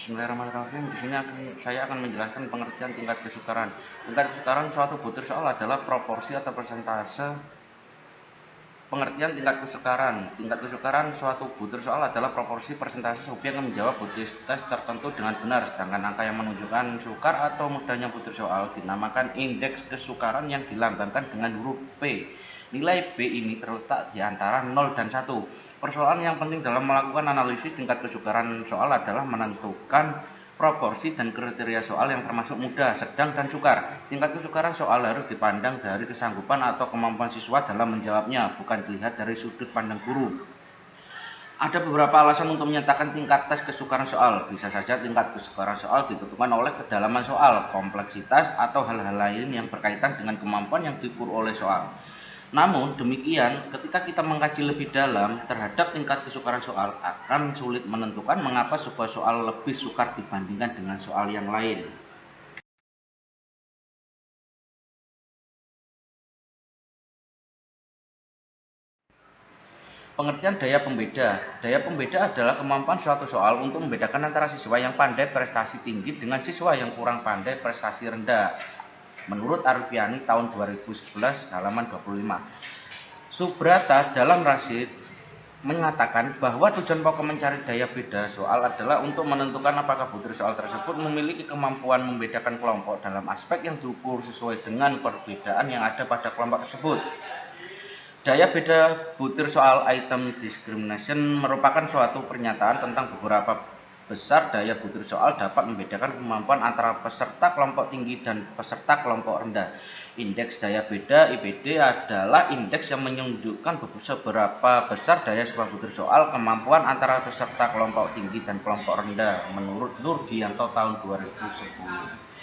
Bismillahirrahmanirrahim. Di sini saya akan menjelaskan pengertian tingkat kesukaran. Tingkat kesukaran suatu butir soal adalah proporsi atau persentase. Pengertian tingkat kesukaran. Tingkat kesukaran suatu butir soal adalah proporsi persentase subjek yang menjawab butir tes tertentu dengan benar, sedangkan angka yang menunjukkan sukar atau mudahnya butir soal dinamakan indeks kesukaran yang dilambangkan dengan huruf P. Nilai B ini terletak di antara 0 dan 1. Persoalan yang penting dalam melakukan analisis tingkat kesukaran soal adalah menentukan proporsi dan kriteria soal yang termasuk mudah, sedang, dan sukar. Tingkat kesukaran soal harus dipandang dari kesanggupan atau kemampuan siswa dalam menjawabnya, bukan dilihat dari sudut pandang guru. Ada beberapa alasan untuk menyatakan tingkat tes kesukaran soal. Bisa saja tingkat kesukaran soal ditentukan oleh kedalaman soal, kompleksitas, atau hal-hal lain yang berkaitan dengan kemampuan yang diukur oleh soal. Namun demikian, ketika kita mengkaji lebih dalam terhadap tingkat kesukaran soal, akan sulit menentukan mengapa sebuah soal lebih sukar dibandingkan dengan soal yang lain. Pengertian daya pembeda. Daya pembeda adalah kemampuan suatu soal untuk membedakan antara siswa yang pandai prestasi tinggi dengan siswa yang kurang pandai prestasi rendah. Menurut Arfiani tahun 2011 halaman 25. Subrata dalam Rasid mengatakan bahwa tujuan pokok mencari daya beda soal adalah untuk menentukan apakah butir soal tersebut memiliki kemampuan membedakan kelompok dalam aspek yang diukur sesuai dengan perbedaan yang ada pada kelompok tersebut. Daya beda butir soal item discrimination merupakan suatu pernyataan tentang beberapa besar daya butir soal dapat membedakan kemampuan antara peserta kelompok tinggi dan peserta kelompok rendah. Indeks daya beda IBD adalah indeks yang menunjukkan seberapa besar daya sebuah butir soal kemampuan antara peserta kelompok tinggi dan kelompok rendah menurut Nurdianto tahun 2010.